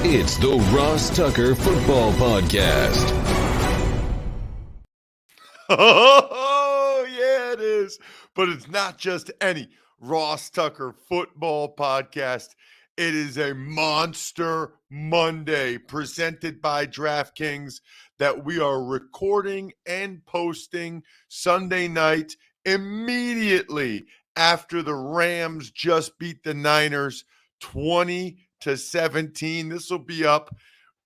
It's the Ross Tucker Football Podcast. Oh, yeah, it is. But it's not just any Ross Tucker Football Podcast. It is a Monster Monday presented by DraftKings that we are recording and posting Sunday night immediately after the Rams just beat the Niners 20-17. This will be up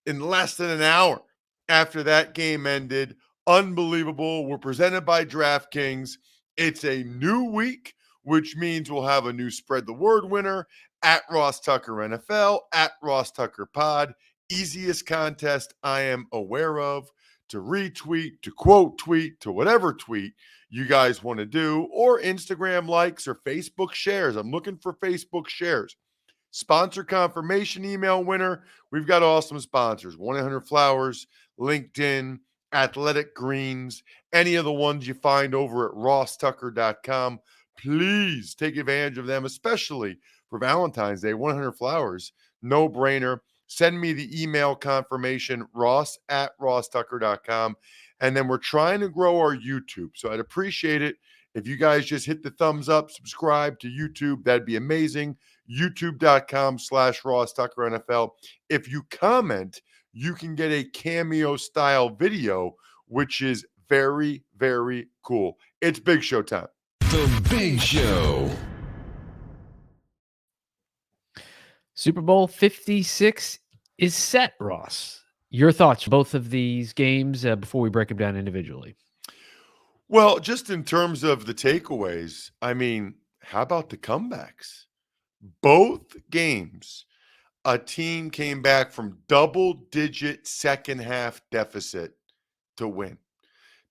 in less than an hour after that game ended. Unbelievable. We're presented by DraftKings. It's a new week, which means we'll have a new Spread the Word winner at Ross Tucker NFL, at Ross Tucker Pod. Easiest contest I am aware of to retweet, to quote tweet, to whatever tweet you guys want to do, or Instagram likes or Facebook shares. I'm looking for Facebook shares. Sponsor confirmation email winner. We've got awesome sponsors. 1-800-Flowers, LinkedIn, Athletic Greens, any of the ones you find over at rosstucker.com. Please take advantage of them, especially for Valentine's Day. 1-800-Flowers, no brainer. Send me the email confirmation, ross@rosstucker.com. And then we're trying to grow our YouTube. So I'd appreciate it if you guys just hit the thumbs up, subscribe to YouTube. That'd be amazing. YouTube.com/Ross Tucker NFL. If you comment, you can get a cameo style video, which is very, very cool. It's Big Show time. The Big Show. Super Bowl 56 is set, Ross. Your thoughts, both of these games, before we break them down individually. Well, just in terms of the takeaways, I mean, how about the comebacks? Both games, a team came back from double-digit second-half deficit to win.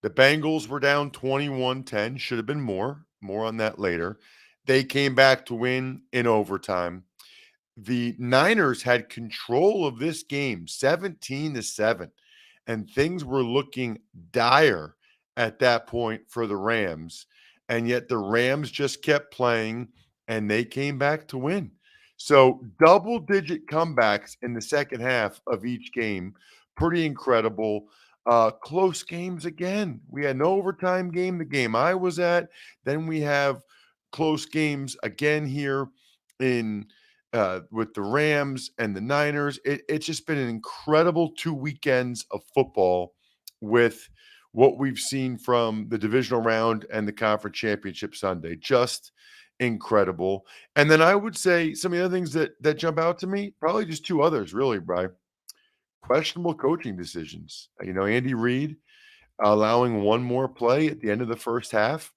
The Bengals were down 21-10, should have been more on that later. They came back to win in overtime. The Niners had control of this game, 17-7, and things were looking dire at that point for the Rams, and yet the Rams just kept playing, and they came back to win. So double-digit comebacks in the second half of each game, pretty incredible. Close games again. We had an overtime game, the game I was at. Then we have close games again here in with the Rams and the Niners. It's just been an incredible 2 weekends of football with what we've seen from the divisional round and the conference championship Sunday. Just incredible. And then I would say some of the other things that jump out to me, probably just two others, really, Bri. Questionable coaching decisions. Andy Reid allowing one more play at the end of the first half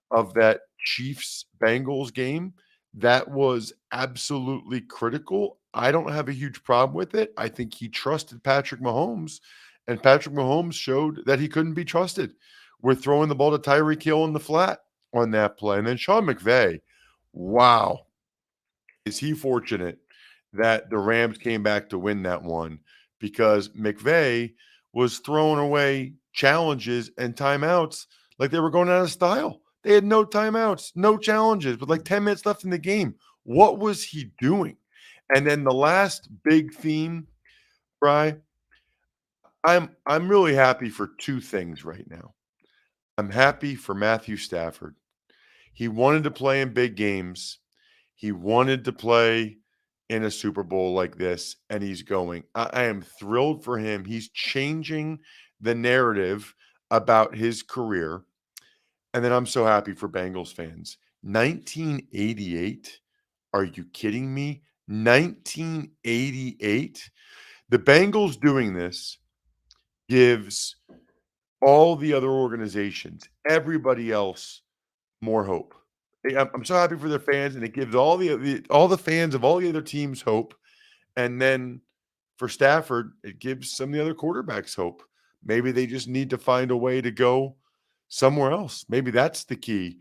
of that Chiefs-Bengals game. That was absolutely critical. I don't have a huge problem with it. I think he trusted Patrick Mahomes, and Patrick Mahomes showed that he couldn't be trusted with throwing the ball to Tyreek Hill in the flat on that play. And then Sean McVay, wow, is he fortunate that the Rams came back to win that one, because McVay was throwing away challenges and timeouts like they were going out of style. They had no timeouts, no challenges, with like 10 minutes left in the game. What was he doing? And then the last big theme, Bri, I'm really happy for two things right now. I'm happy for Matthew Stafford. He wanted to play in big games. He wanted to play in a Super Bowl like this, and he's going. I am thrilled for him. He's changing the narrative about his career. And then I'm so happy for Bengals fans. 1988? Are you kidding me? 1988? The Bengals doing this gives all the other organizations, everybody else, more hope. I'm so happy for their fans, and it gives all the fans of all the other teams hope. And then for Stafford, it gives some of the other quarterbacks hope. Maybe they just need to find a way to go somewhere else. Maybe that's the key,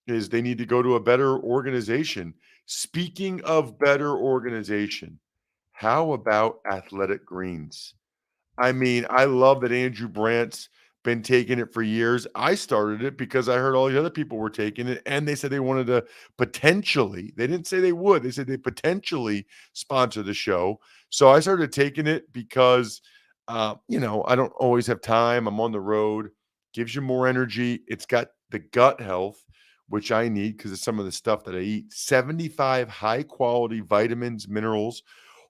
is they need to go to a better organization. Speaking of better organization, how about Athletic Greens? I mean, I love that Andrew Brandt's been taking it for years. I started it because I heard all the other people were taking it, and they said they wanted to potentially, they didn't say they would, they said they potentially sponsor the show. So I started taking it because, I don't always have time. I'm on the road, gives you more energy. It's got the gut health, which I need because of some of the stuff that I eat. 75 high quality vitamins, minerals,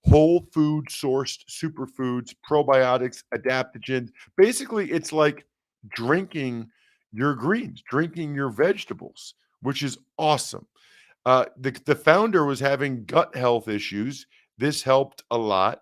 whole food sourced superfoods, probiotics, adaptogens. Basically, it's like drinking your greens, drinking your vegetables, which is awesome. The founder was having gut health issues. This helped a lot.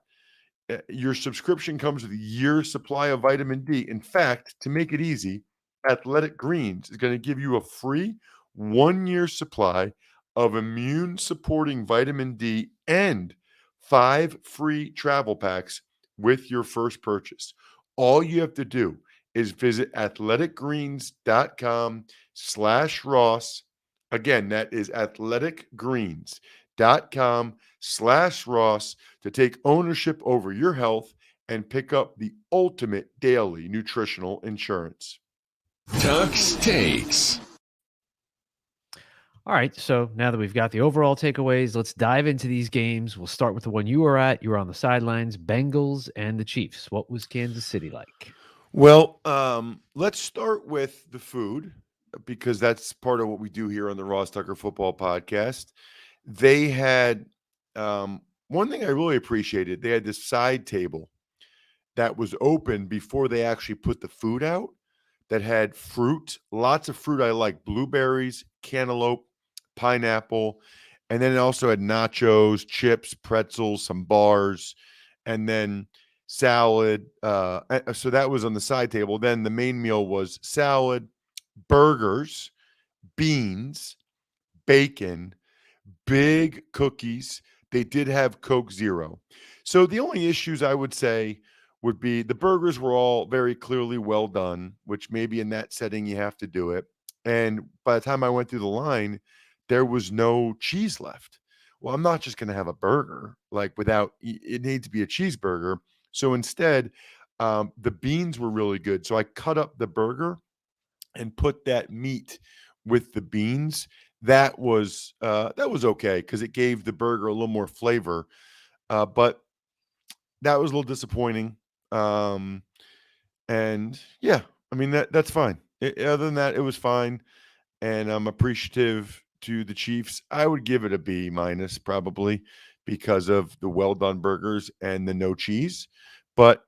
Your subscription comes with a year's supply of vitamin D. In fact, to make it easy, Athletic Greens is going to give you a free 1 year supply of immune supporting vitamin D and 5 free travel packs with your first purchase. All you have to do is visit athleticgreens.com/Ross. Again, that is athleticgreens.com/Ross to take ownership over your health and pick up the ultimate daily nutritional insurance. Tuck's Takes. All right. So now that we've got the overall takeaways, let's dive into these games. We'll start with the one you were at. You were on the sidelines, Bengals and the Chiefs. What was Kansas City like? Well, let's start with the food because that's part of what we do here on the Ross Tucker Football Podcast. They had one thing I really appreciated. They had this side table that was open before they actually put the food out that had fruit, lots of fruit I like, blueberries, cantaloupe, pineapple, and then it also had nachos, chips, pretzels, some bars, and then salad. So that was on the side table. Then the main meal was salad, burgers, beans, bacon, big cookies. They did have Coke Zero. So the only issues I would say would be the burgers were all very clearly well done, which maybe in that setting you have to do it. And by the time I went through the line, there was no cheese left. Well, I'm not just going to have a burger like without it needs to be a cheeseburger. So instead, the beans were really good. So I cut up the burger and put that meat with the beans. That was okay because it gave the burger a little more flavor. But that was a little disappointing. And yeah, I mean that's fine. Other than that, it was fine, and I'm appreciative to the Chiefs. I would give it a B minus probably because of the well done burgers and the no cheese, but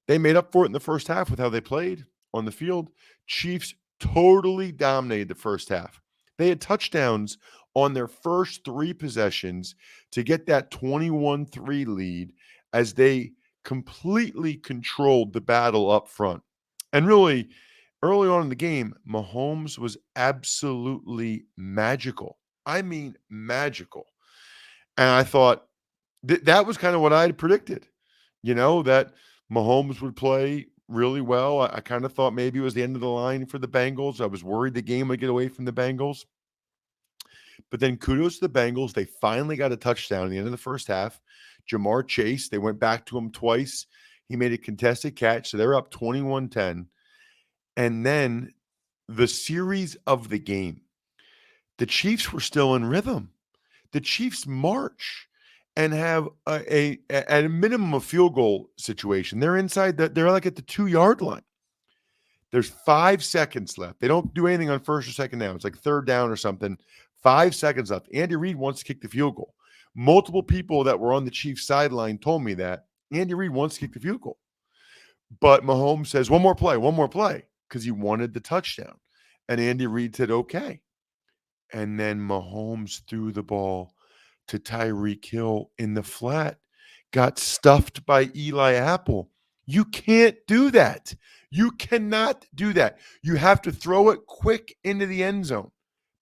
they made up for it in the first half with how they played on the field. Chiefs totally dominated the first half. They had touchdowns on their first 3 possessions to get that 21-3 lead as they completely controlled the battle up front. And really, early on in the game, Mahomes was absolutely magical. I mean, magical. And I thought that was kind of what I had predicted, that Mahomes would play really well. I kind of thought maybe it was the end of the line for the Bengals. I was worried the game would get away from the Bengals. But then kudos to the Bengals. They finally got a touchdown at the end of the first half. Jamar Chase, they went back to him twice. He made a contested catch. So they're up 21-10. And then the series of the game, the Chiefs were still in rhythm. The Chiefs march and have at a minimum a field goal situation. They're inside they're like at the 2-yard line. There's 5 seconds left. They don't do anything on first or second down. It's like third down or something. 5 seconds left. Andy Reid wants to kick the field goal. Multiple people that were on the Chiefs sideline told me that Andy Reid wants to kick the field goal. But Mahomes says, one more play, because he wanted the touchdown. And Andy Reid said, okay. And then Mahomes threw the ball to Tyreek Hill in the flat, got stuffed by Eli Apple. You can't do that. You cannot do that. You have to throw it quick into the end zone,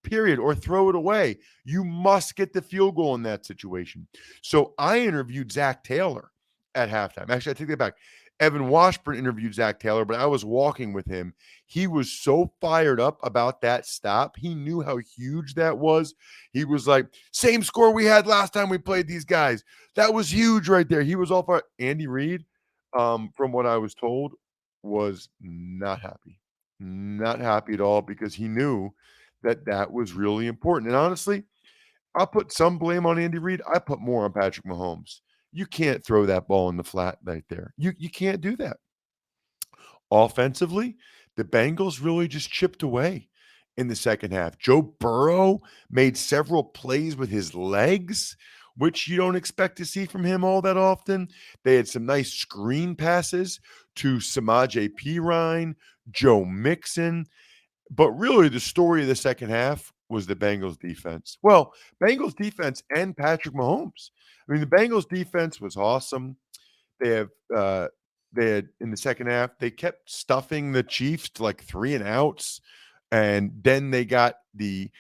period, or throw it away. You must get the field goal in that situation. So I interviewed Zach Taylor at halftime. Actually, I take that back. Evan Washburn interviewed Zach Taylor, but I was walking with him. He was so fired up about that stop. He knew how huge that was. He was like, same score we had last time we played these guys. That was huge right there. He was all fired. Andy Reid, from what I was told, was not happy. Not happy at all because he knew that that was really important. And honestly, I'll put some blame on Andy Reid. I put more on Patrick Mahomes. You can't throw that ball in the flat right there. You can't do that. Offensively, the Bengals really just chipped away in the second half. Joe Burrow made several plays with his legs, which you don't expect to see from him all that often. They had some nice screen passes to Samaje Perine, Joe Mixon. But really, the story of the second half was the Bengals defense. Well, Bengals defense and Patrick Mahomes. I mean, the Bengals defense was awesome. They have they had in the second half, they kept stuffing the Chiefs to like 3 and outs. And then they got the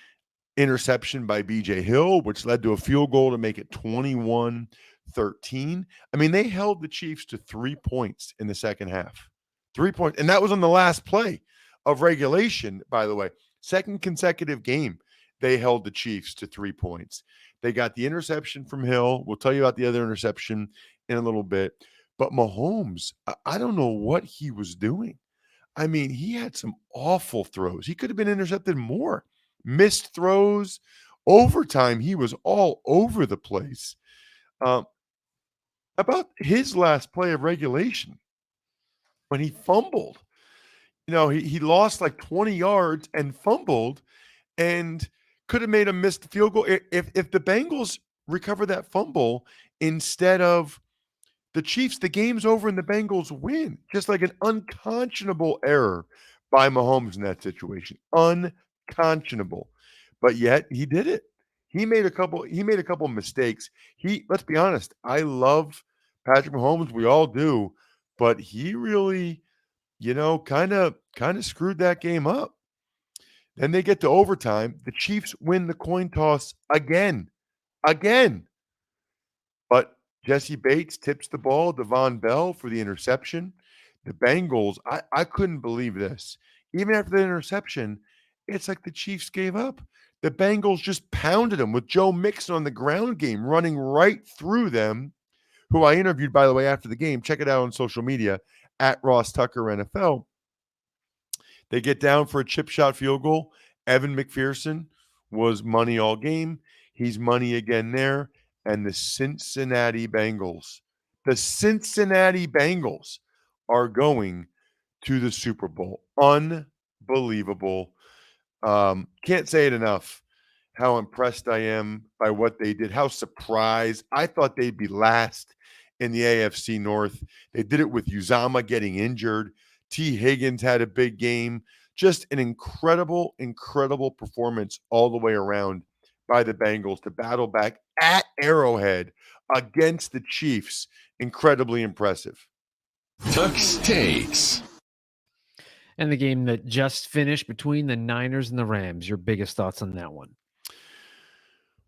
interception by BJ Hill, which led to a field goal to make it 21-13. I mean, they held the Chiefs to 3 points in the second half. 3 points. And that was on the last play of regulation, by the way. Second consecutive game, they held the Chiefs to 3 points. They got the interception from Hill. We'll tell you about the other interception in a little bit. But Mahomes, I don't know what he was doing. I mean, he had some awful throws. He could have been intercepted more. Missed throws. Overtime, he was all over the place. About his last play of regulation, when he fumbled, he lost like 20 yards and fumbled and could have made a missed field goal. If the Bengals recover that fumble instead of the Chiefs, the game's over and the Bengals win. Just like an unconscionable error by Mahomes in that situation. Unconscionable. But yet he did it. He made a couple mistakes. Let's be honest, I love Patrick Mahomes. We all do, but he really, kind of screwed that game up. Then they get to overtime. The Chiefs win the coin toss again. But Jesse Bates tips the ball to Von Bell for the interception. The Bengals, I couldn't believe this. Even after the interception, it's like the Chiefs gave up. The Bengals just pounded them with Joe Mixon on the ground game, running right through them, who I interviewed, by the way, after the game. Check it out on social media, at Ross Tucker NFL. They get down for a chip shot field goal. Evan McPherson was money all game. He's money again there. And the Cincinnati Bengals are going to the Super Bowl. Unbelievable. Can't say it enough how impressed I am by what they did, how surprised. I thought they'd be last in the AFC North. They did it with Uzama getting injured. T. Higgins had a big game. Just an incredible performance all the way around by the Bengals to battle back at Arrowhead against the Chiefs. Incredibly impressive. Tuck's Takes. And the game that just finished between the Niners and the Rams. Your biggest thoughts on that one?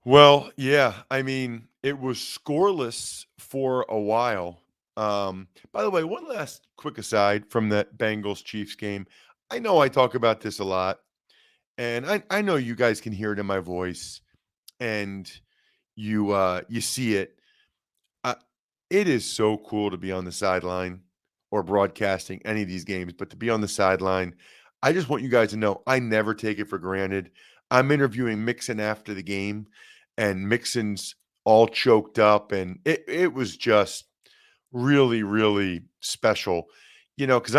Well, yeah. I mean, it was scoreless for a while. By the way, one last quick aside from that Bengals Chiefs game. I know I talk about this a lot, and I know you guys can hear it in my voice, and you see it. It is so cool to be on the sideline or broadcasting any of these games, but to be on the sideline, I just want you guys to know I never take it for granted. I'm interviewing Mixon after the game, and Mixon's all choked up, and it was just really special. Because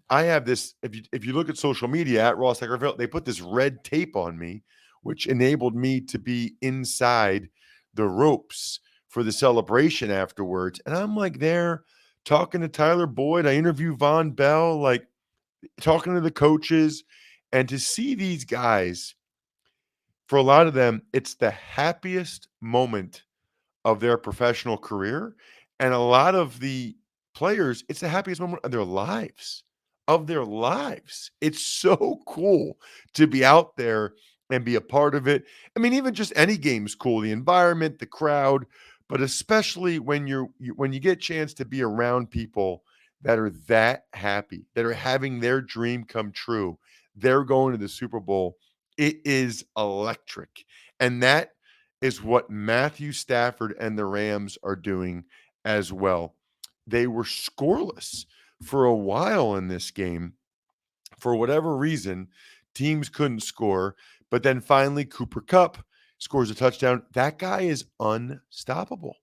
I have this. If you look at social media at Ross Tucker, they put this red tape on me, which enabled me to be inside the ropes for the celebration afterwards. And I'm like there talking to Tyler Boyd. I interview Von Bell, like talking to the coaches, and to see these guys, for a lot of them, it's the happiest moment of their professional career. And a lot of the players, it's the happiest moment of their lives. It's so cool to be out there and be a part of it. I mean, even just any game is cool. The environment, the crowd, but especially when you get a chance to be around people that are that happy, that are having their dream come true. They're going to the Super Bowl. It is electric. And that is what Matthew Stafford and the Rams are doing as well. They were scoreless for a while in this game. For whatever reason, teams couldn't score, but then finally Cooper Kupp scores a touchdown. That guy is unstoppable.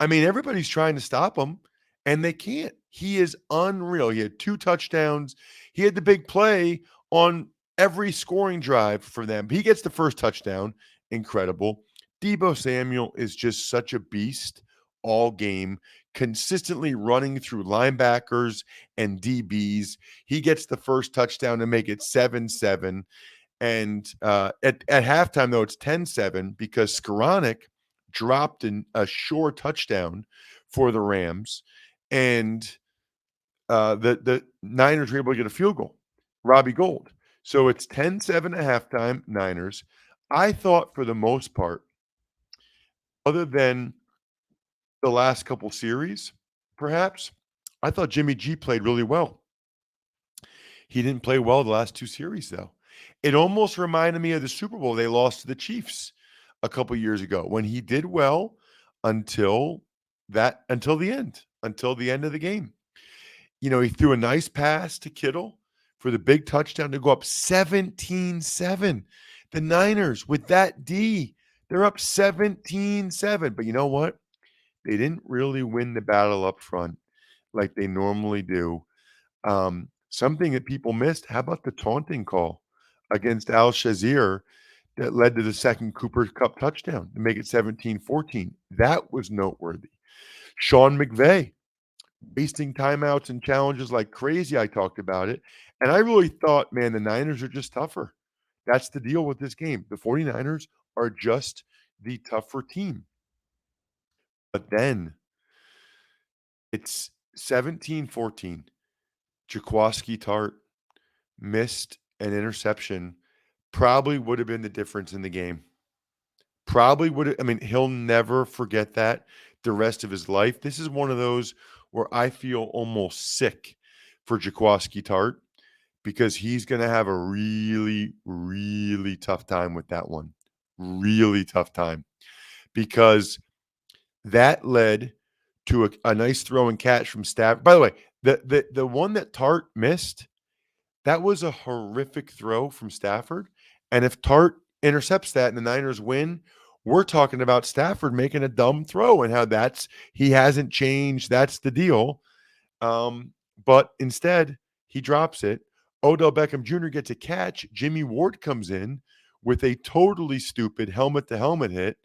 I mean, everybody's trying to stop him, and they can't. He is unreal. He had 2 touchdowns. He had the big play on every scoring drive for them. He gets the first touchdown. Incredible. Deebo Samuel is just such a beast all game, consistently running through linebackers and DBs. He gets the first touchdown to make it 7-7. And at halftime, though, it's 10-7 because Skoranek dropped a sure touchdown for the Rams, and the Niners were able to get a field goal. Robbie Gould. So it's 10-7 at halftime, Niners. I thought for the most part, other than the last couple series, perhaps, I thought Jimmy G played really well. He didn't play well the last 2 series, though. It almost reminded me of the Super Bowl they lost to the Chiefs a couple years ago when he did well until the end of the game. You know, he threw a nice pass to Kittle for the big touchdown to go up 17-7. The Niners with that D, they're up 17-7. But you know what? They didn't really win the battle up front like they normally do. Something that people missed, how about the taunting call against Al Shazier that led to the second Cooper Kupp touchdown to make it 17-14? That was noteworthy. Sean McVay wasting timeouts and challenges like crazy. I talked about it. And I really thought, man, the Niners are just tougher. That's the deal with this game. The 49ers are just the tougher team. But then it's 17-14. Jaquiski Tart missed an interception. Probably would have been the difference in the game. Probably would have. I mean, he'll never forget that the rest of his life. This is one of those where I feel almost sick for Jaquiski Tart because he's going to have a really, really tough time with that one. Really tough time because that led to a nice throw and catch from Stafford. By the way, the one that Tart missed, that was a horrific throw from Stafford. And if Tart intercepts that and the Niners win, we're talking about Stafford making a dumb throw and how he hasn't changed. That's the deal. But instead, he drops it. Odell Beckham Jr. gets a catch. Jimmy Ward comes in with a totally stupid helmet-to-helmet hit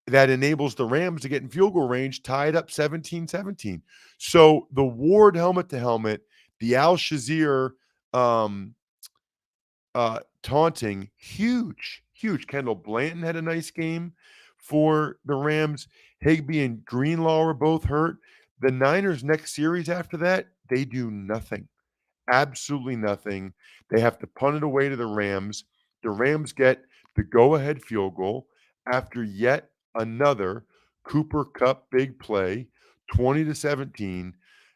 that enables the Rams to get in field goal range, tied up 17-17. So the Ward helmet-to-helmet, the Al Shazier taunting, huge. Kendall Blanton had a nice game for the Rams. Higbee and Greenlaw were both hurt. The Niners' next series after that, they do nothing. Absolutely nothing. They have to punt it away to the Rams. The Rams get the go-ahead field goal after yet another Cooper Kupp big play, 20-17.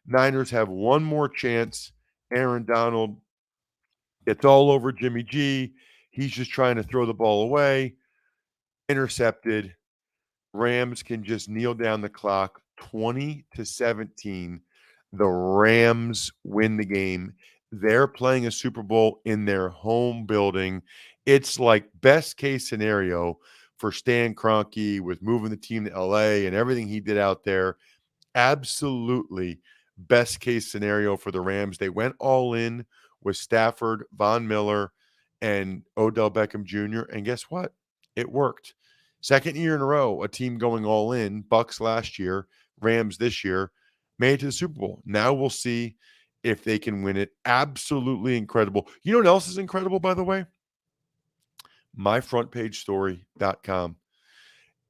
Niners have one more chance. Aaron Donald gets all over Jimmy G. He's just trying to throw the ball away. Intercepted. Rams can just kneel down the clock. 20-17. The Rams win the game. They're playing a Super Bowl in their home building. It's like best case scenario for Stan Kroenke with moving the team to LA and everything he did out there. Absolutely best case scenario for the Rams. They went all in with Stafford, Von Miller, and Odell Beckham Jr. And guess what? It worked. Second year in a row, a team going all in. Bucks last year, Rams this year, made it to the Super Bowl. Now we'll see if they can win it. Absolutely incredible. You know what else is incredible, by the way? MyFrontPageStory.com.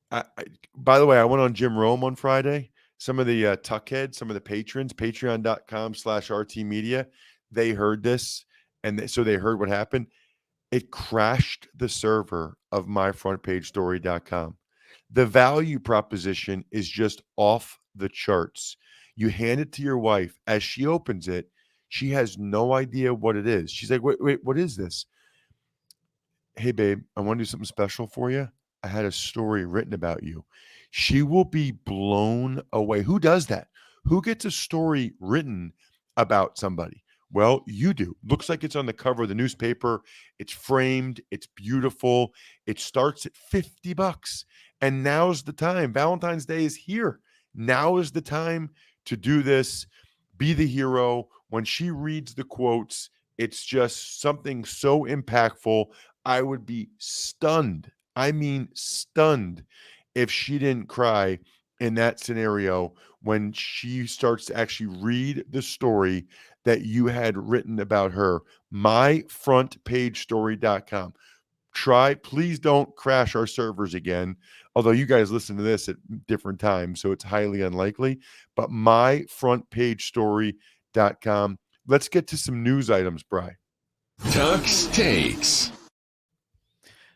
By the way, I went on Jim Rome on Friday. Some of the Tuckheads, some of the patrons, patreon.com/RT Media, they heard this, and so they heard what happened. It crashed the server of MyFrontPageStory.com. The value proposition is just off the charts. You hand it to your wife. As she opens it, she has no idea what it is. She's like, wait, what is this? Hey, babe, I want to do something special for you. I had a story written about you. She will be blown away. Who does that? Who gets a story written about somebody? Well, you do. Looks like it's on the cover of the newspaper. It's framed. It's beautiful. It starts at $50. And now's the time. Valentine's Day is here. Now is the time to do this. Be the hero. When she reads the quotes, it's just something so impactful. I would be stunned. I mean, stunned if she didn't cry in that scenario when she starts to actually read the story that you had written about her. Myfrontpagestory.com. Please don't crash our servers again. Although you guys listen to this at different times, so it's highly unlikely. But myfrontpagestory.com. Let's get to some news items, Bri. Tuck's Takes.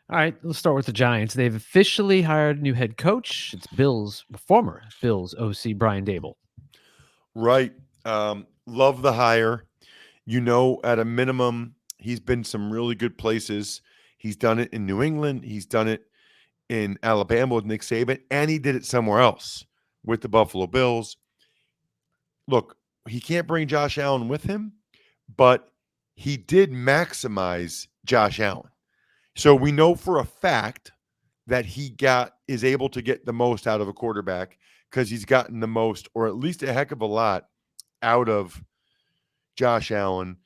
All right, let's start with the Giants. They've officially hired a new head coach. It's former Bills OC Brian Daboll. Right. Love the hire. At a minimum, he's been some really good places. He's done it in New England. He's done it in Alabama with Nick Saban, and he did it somewhere else with the Buffalo Bills. Look, he can't bring Josh Allen with him, but he did maximize Josh Allen. So we know for a fact that he is able to get the most out of a quarterback because he's gotten the most, or at least a heck of a lot, out of Josh Allen.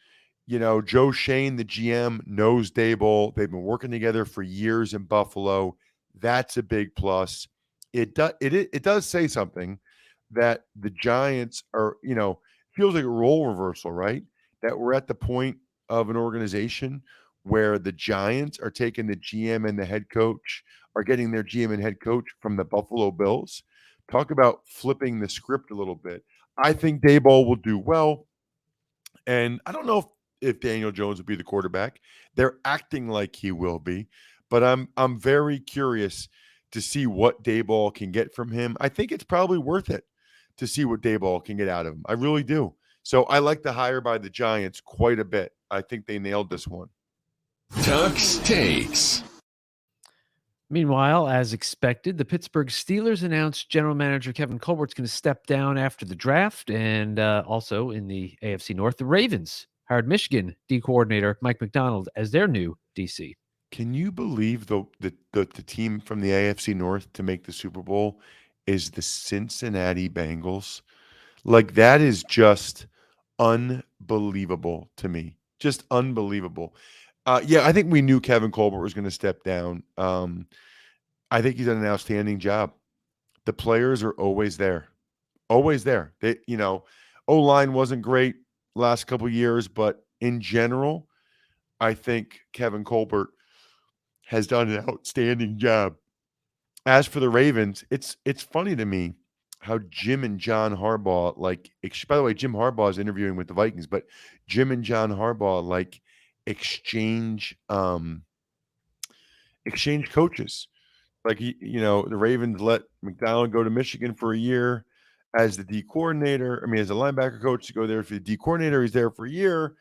Joe Shane, the GM, knows Daboll. They've been working together for years in Buffalo. That's a big plus. It does say something that the Giants are, feels like a role reversal, right? That we're at the point of an organization where the Giants are taking the GM and the head coach, are getting their GM and head coach from the Buffalo Bills. Talk about flipping the script a little bit. I think Daboll will do well. And I don't know if Daniel Jones will be the quarterback. They're acting like he will be, but I'm very curious to see what Daboll can get from him. I think it's probably worth it to see what Daboll can get out of him. I really do. So I like the hire by the Giants quite a bit. I think they nailed this one. Tuck's Takes. Meanwhile, as expected, the Pittsburgh Steelers announced general manager Kevin Colbert's going to step down after the draft. And also in the AFC North, the Ravens hired Michigan D coordinator Mike McDonald as their new DC. Can you believe the team from the AFC North to make the Super Bowl is the Cincinnati Bengals? Like, that is just unbelievable to me. Just unbelievable. I think we knew Kevin Colbert was going to step down. I think he's done an outstanding job. The players are always there. Always there. They, O-line wasn't great last couple of years, but in general, I think Kevin Colbert has done an outstanding job. As for the Ravens, it's funny to me how Jim and John Harbaugh, by the way, Jim Harbaugh is interviewing with the Vikings, but Jim and John Harbaugh, exchange coaches. The Ravens let McDonald go to Michigan for a year as the D coordinator. As a linebacker coach to go there for the D coordinator. He's there for a year,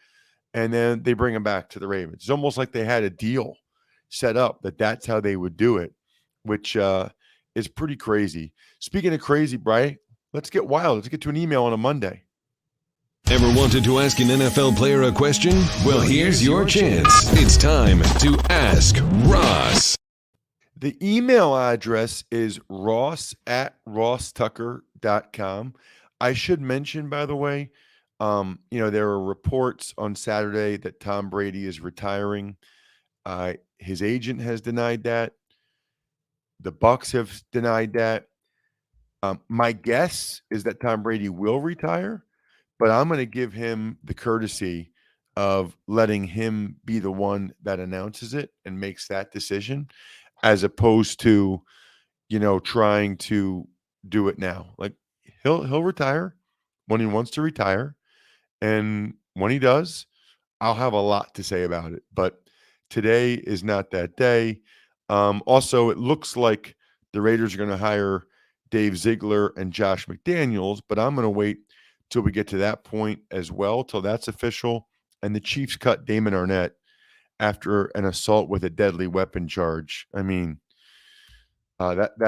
and then they bring him back to the Ravens. It's almost like they had a deal set up that's how they would do it, which is pretty crazy. Speaking of crazy, Bri, let's get wild. Let's get to an email on a Monday. Ever wanted to ask an NFL player a question? Well, here's your chance. It's time to Ask Ross. The email address is ross@rosstucker.com. I should mention, by the way, there were reports on Saturday that Tom Brady is retiring. His agent has denied that. The Bucs have denied that. My guess is that Tom Brady will retire, but I'm going to give him the courtesy of letting him be the one that announces it and makes that decision, as opposed to, trying to do it now. Like, he'll retire when he wants to retire, and when he does, I'll have a lot to say about it. But today is not that day. Also, it looks like the Raiders are going to hire Dave Ziegler and Josh McDaniels, but I'm going to wait till we get to that point as well, till that's official. And the Chiefs cut Damon Arnett after an assault with a deadly weapon charge. That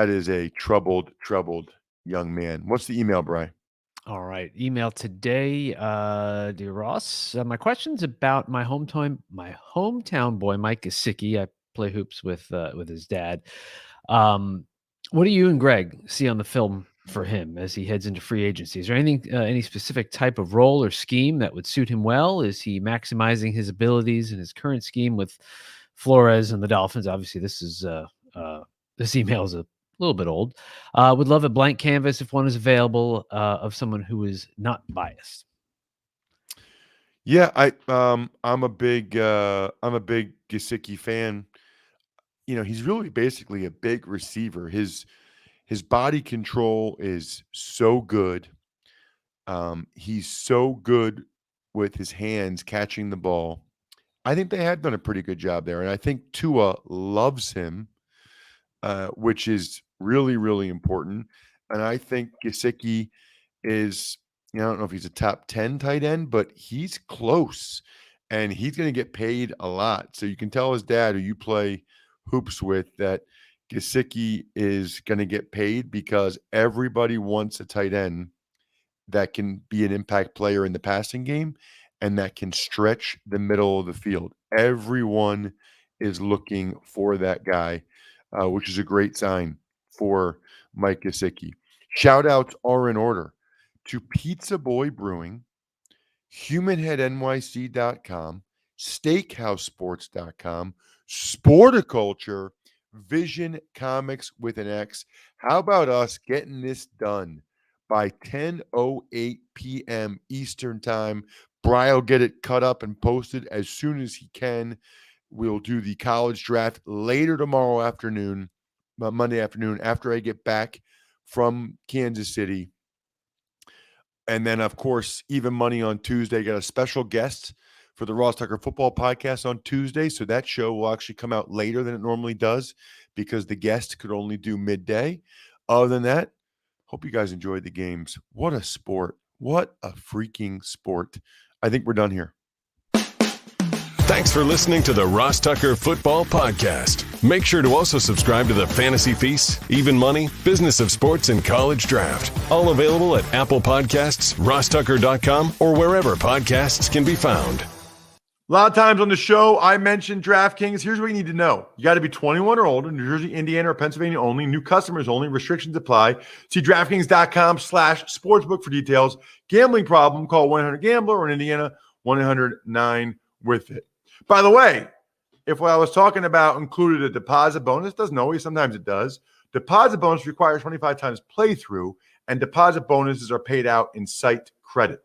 is a troubled young man. What's the email, Bri? All right. Email today, dear Ross. My question's about my hometown boy, Mike Gesicki. I play hoops with his dad. What do you and Greg see on the film for him as he heads into free agency? Is there anything, any specific type of role or scheme that would suit him well? Is he maximizing his abilities in his current scheme with Flores and the Dolphins? Obviously, this email is a little bit old. Would love a blank canvas if one is available of someone who is not biased. Yeah, I'm a big Gesicki fan. He's really basically a big receiver. His body control is so good. He's so good with his hands catching the ball. I think they had done a pretty good job there, and I think Tua loves him, which is really, really important. And I think Gesicki is, I don't know if he's a top 10 tight end, but he's close, and he's going to get paid a lot. So you can tell his dad, who you play hoops with, that Gesicki is going to get paid because everybody wants a tight end that can be an impact player in the passing game and that can stretch the middle of the field. Everyone is looking for that guy, which is a great sign for Mike Gesicki. Shout outs are in order to Pizza Boy Brewing, HumanHeadNYC.com, SteakhouseSports.com, Sporticulture, Vision Comics with an X. How about us getting this done by 10:08 p.m. Eastern Time? Bri will get it cut up and posted as soon as he can. We'll do the college draft later tomorrow afternoon, Monday afternoon, after I get back from Kansas City. And then, of course, Even Money on Tuesday. Got a special guest for the Ross Tucker Football Podcast on Tuesday. So that show will actually come out later than it normally does because the guest could only do midday. Other than that, hope you guys enjoyed the games. What a sport. What a freaking sport. I think we're done here. Thanks for listening to the Ross Tucker Football Podcast. Make sure to also subscribe to the Fantasy Feast, Even Money, Business of Sports, and College Draft. All available at Apple Podcasts, rosstucker.com, or wherever podcasts can be found. A lot of times on the show, I mentioned DraftKings. Here's what you need to know. You got to be 21 or older, New Jersey, Indiana, or Pennsylvania only. New customers only. Restrictions apply. See DraftKings.com/sportsbook for details. Gambling problem, call 1-800-GAMBLER, or in Indiana, 1-800-9-WITH-IT. By the way, if what I was talking about included a deposit bonus, doesn't always, sometimes it does. Deposit bonus requires 25 times playthrough, and deposit bonuses are paid out in site credit.